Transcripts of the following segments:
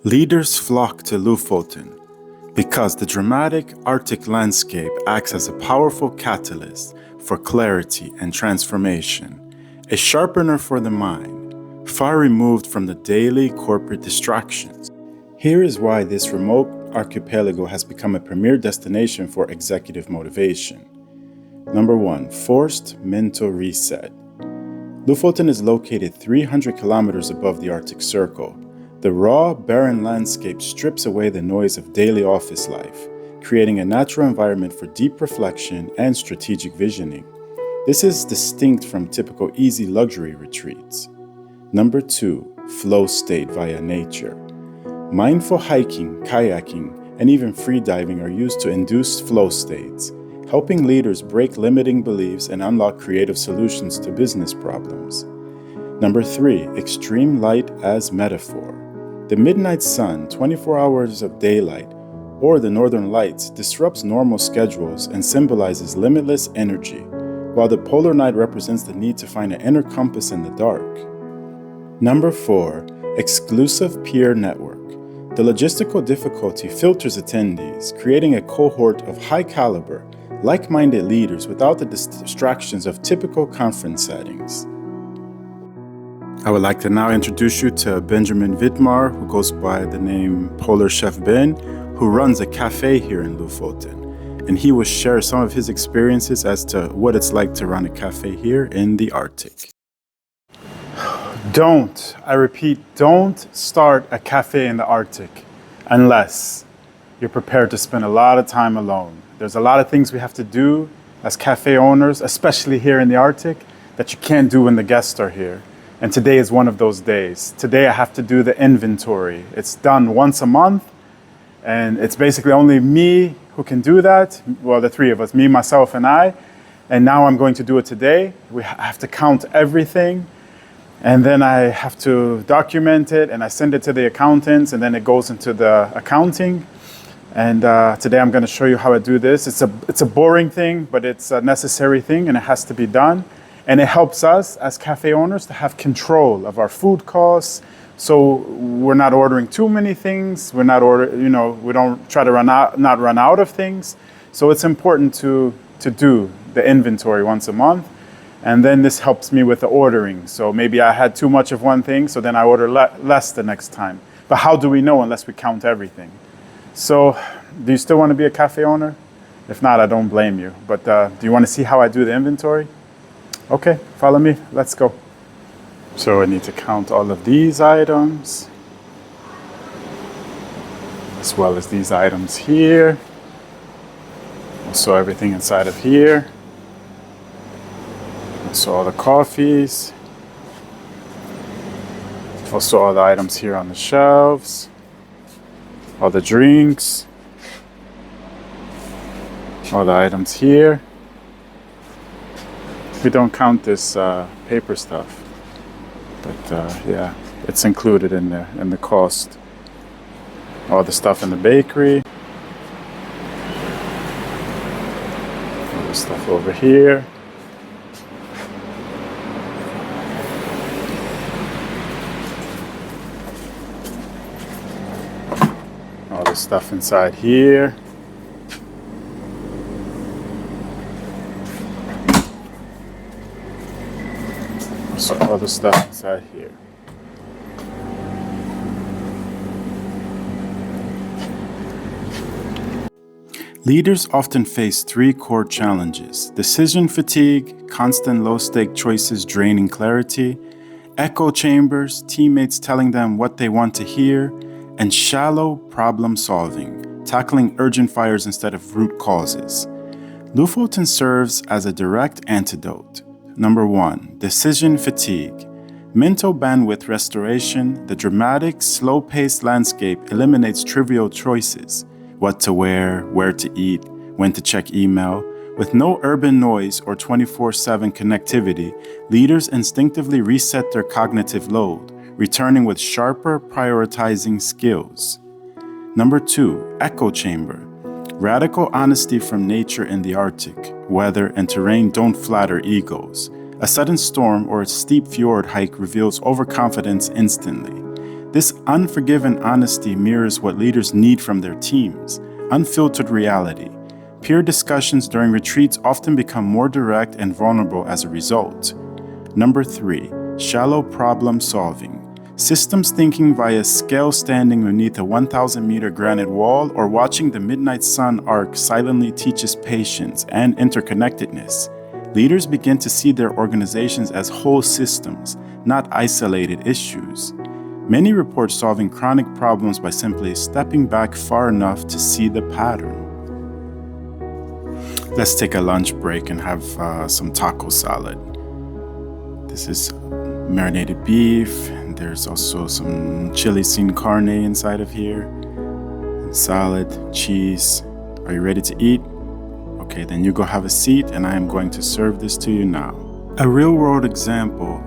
Leaders flock to Lofoten because the dramatic Arctic landscape acts as a powerful catalyst for clarity and transformation, a sharpener for the mind, far removed from the daily corporate distractions. Here is why this remote archipelago has become a premier destination for executive motivation. Number 1, forced mental reset. Lofoten is located 300 kilometers above the Arctic Circle. The raw, barren landscape strips away the noise of daily office life, creating a natural environment for deep reflection and strategic visioning. This is distinct from typical easy luxury retreats. Number 2, flow state via nature. Mindful hiking, kayaking, and even freediving are used to induce flow states, helping leaders break limiting beliefs and unlock creative solutions to business problems. Number 3, extreme light as metaphor. The midnight sun, 24 hours of daylight, or the northern lights disrupts normal schedules and symbolizes limitless energy, while the polar night represents the need to find an inner compass in the dark. Number 4, exclusive peer network. The logistical difficulty filters attendees, creating a cohort of high caliber, like-minded leaders without the distractions of typical conference settings. I would like to now introduce you to Benjamin Vidmar, who goes by the name Polar Chef Ben, who runs a cafe here in Lofoten. And he will share some of his experiences as to what it's like to run a cafe here in the Arctic. I repeat, don't start a cafe in the Arctic unless you're prepared to spend a lot of time alone. There's a lot of things we have to do as cafe owners, especially here in the Arctic, that you can't do when the guests are here. And today is one of those days. Today I have to do the inventory. It's done once a month, and it's basically only me who can do that. Well, the three of us, me, myself, and I. And now I'm going to do it today. We have to count everything, and then I have to document it, and I send it to the accountants, and then it goes into the accounting. And today I'm going to show you how I do this. It's a boring thing, but it's a necessary thing, and it has to be done. And it helps us as cafe owners to have control of our food costs. So we're not ordering too many things. We don't try to not run out of things. So it's important to do the inventory once a month. And then this helps me with the ordering. So maybe I had too much of one thing, so then I order less the next time. But how do we know unless we count everything? So do you still want to be a cafe owner? If not, I don't blame you. But do you want to see how I do the inventory? Okay, follow me, let's go. So I need to count all of these items, as well as these items here. Also everything inside of here. Also all the coffees. Also all the items here on the shelves. All the drinks. All the items here. We don't count this paper stuff, but yeah, it's included in the cost. All the stuff in the bakery, all the stuff over here, all the stuff inside here. So all the stuff inside here. Leaders often face three core challenges: decision fatigue, constant low-stake choices draining clarity, echo chambers, teammates telling them what they want to hear, and shallow problem solving, tackling urgent fires instead of root causes. Lofoten serves as a direct antidote. Number 1, decision fatigue. Mental bandwidth restoration. The dramatic, slow-paced landscape eliminates trivial choices: what to wear, where to eat, when to check email. With no urban noise or 24/7 connectivity, leaders instinctively reset their cognitive load, returning with sharper prioritizing skills. Number 2, echo chamber. Radical honesty from nature in the Arctic. Weather and terrain don't flatter egos. A sudden storm or a steep fjord hike reveals overconfidence instantly. This unforgiving honesty mirrors what leaders need from their teams: unfiltered reality. Peer discussions during retreats often become more direct and vulnerable as a result. Number 3, shallow problem solving. Systems thinking via scale standing beneath a 1,000-meter granite wall or watching the midnight sun arc silently teaches patience and interconnectedness. Leaders begin to see their organizations as whole systems, not isolated issues. Many report solving chronic problems by simply stepping back far enough to see the pattern. Let's take a lunch break and have some taco salad. This is marinated beef. There's also some chili sin carne inside of here. And salad, cheese. Are you ready to eat? Okay, then you go have a seat and I am going to serve this to you now. A real-world example.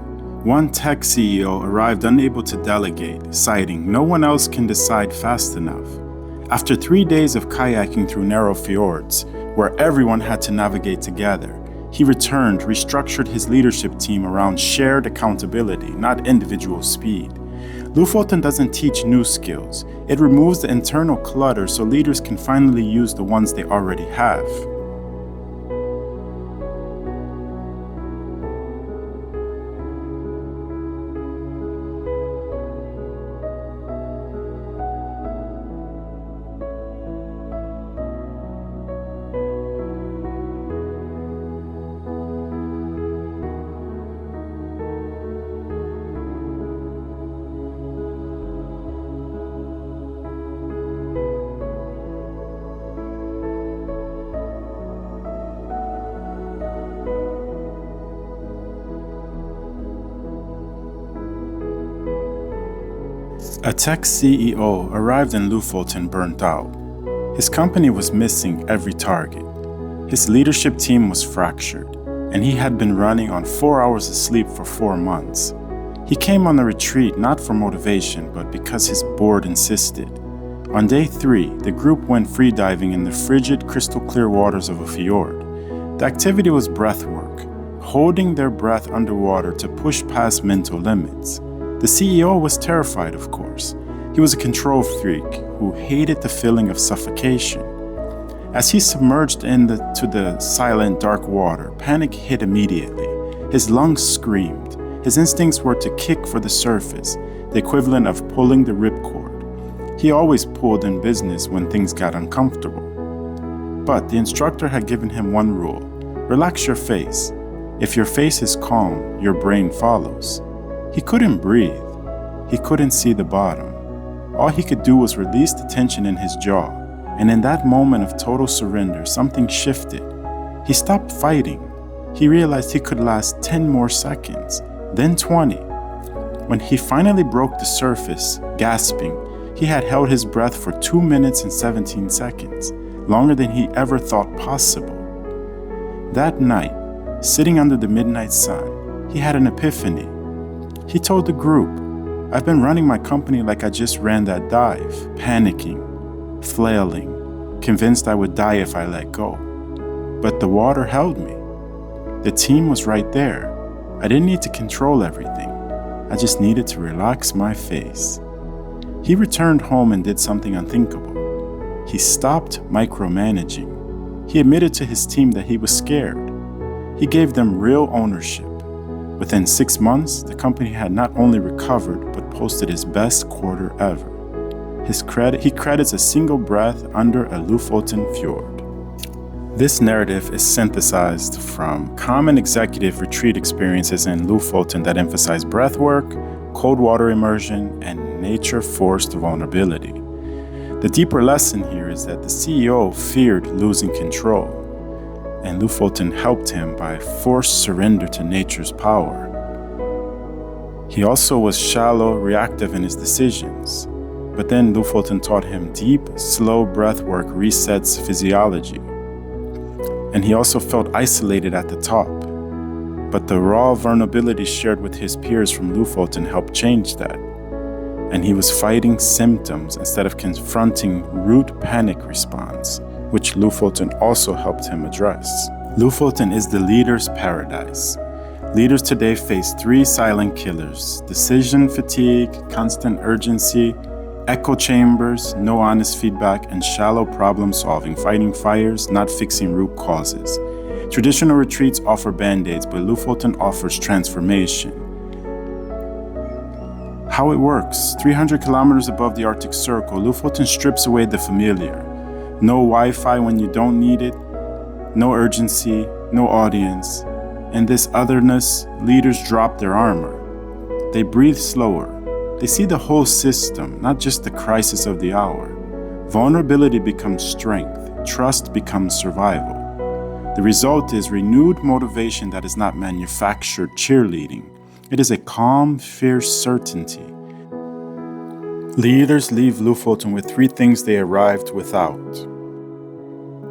One tech CEO arrived unable to delegate, citing, "No one else can decide fast enough." After 3 days of kayaking through narrow fjords, where everyone had to navigate together, he returned, restructured his leadership team around shared accountability, not individual speed. Lofoten doesn't teach new skills. It removes the internal clutter so leaders can finally use the ones they already have. A tech CEO arrived in Lofoten burnt out. His company was missing every target. His leadership team was fractured, and he had been running on 4 hours of sleep for 4 months. He came on the retreat not for motivation, but because his board insisted. On day 3, the group went freediving in the frigid, crystal-clear waters of a fjord. The activity was breathwork, holding their breath underwater to push past mental limits. The CEO was terrified, of course. He was a control freak who hated the feeling of suffocation. As he submerged into the silent, dark water, panic hit immediately. His lungs screamed. His instincts were to kick for the surface, the equivalent of pulling the ripcord. He always pulled in business when things got uncomfortable. But the instructor had given him one rule: relax your face. If your face is calm, your brain follows. He couldn't breathe. He couldn't see the bottom. All he could do was release the tension in his jaw, and in that moment of total surrender, something shifted. He stopped fighting. He realized he could last 10 more seconds, then 20. When he finally broke the surface, gasping, he had held his breath for 2 minutes and 17 seconds, longer than he ever thought possible. That night, sitting under the midnight sun, he had an epiphany. He told the group, "I've been running my company like I just ran that dive, panicking, flailing, convinced I would die if I let go. But the water held me. The team was right there. I didn't need to control everything. I just needed to relax my face." He returned home and did something unthinkable. He stopped micromanaging. He admitted to his team that he was scared. He gave them real ownership. Within 6 months, the company had not only recovered, but posted its best quarter ever. He credits a single breath under a Lofoten fjord. This narrative is synthesized from common executive retreat experiences in Lofoten that emphasize breathwork, cold water immersion, and nature-forced vulnerability. The deeper lesson here is that the CEO feared losing control, and Lofoten helped him by forced surrender to nature's power. He also was shallow, reactive in his decisions, but then Lofoten taught him deep, slow breathwork resets physiology. And he also felt isolated at the top, but the raw vulnerability shared with his peers from Lofoten helped change that. And he was fighting symptoms instead of confronting root panic response, which Lofoten also helped him address. Lofoten is the leader's paradise. Leaders today face three silent killers: decision fatigue, constant urgency, echo chambers, no honest feedback, and shallow problem solving, fighting fires, not fixing root causes. Traditional retreats offer band-aids, but Lofoten offers transformation. How it works: 300 kilometers above the Arctic Circle, Lofoten strips away the familiar. No Wi-Fi when you don't need it, no urgency, no audience. In this otherness, leaders drop their armor. They breathe slower. They see the whole system, not just the crisis of the hour. Vulnerability becomes strength. Trust becomes survival. The result is renewed motivation that is not manufactured cheerleading. It is a calm, fierce certainty. Leaders leave Lofoten with three things they arrived without.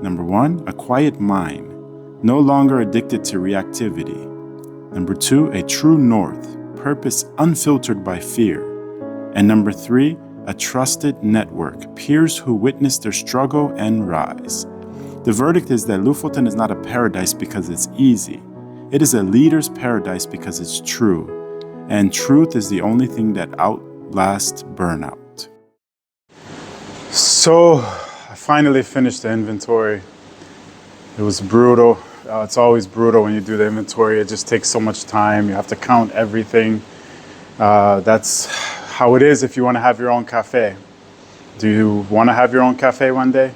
Number one, a quiet mind, no longer addicted to reactivity. Number two, a true north, purpose unfiltered by fear. And number three, a trusted network, peers who witness their struggle and rise. The verdict is that Lofoten is not a paradise because it's easy. It is a leader's paradise because it's true. And truth is the only thing that outlasts burnout. So, I finally finished the inventory. It was brutal. It's always brutal when you do the inventory. It just takes so much time. You have to count everything. That's how it is if you want to have your own cafe. Do you want to have your own cafe one day?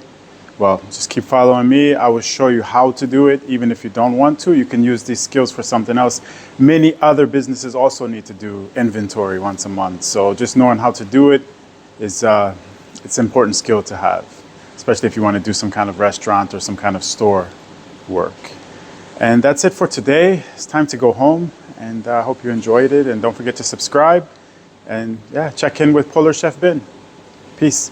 Well, just keep following me. I will show you how to do it. Even if you don't want to, you can use these skills for something else. Many other businesses also need to do inventory once a month. So just knowing how to do it is it's an important skill to have, especially if you want to do some kind of restaurant or some kind of store work. And that's it for today. It's time to go home, and I hope you enjoyed it. And don't forget to subscribe, and check in with Polar Chef Ben. Peace.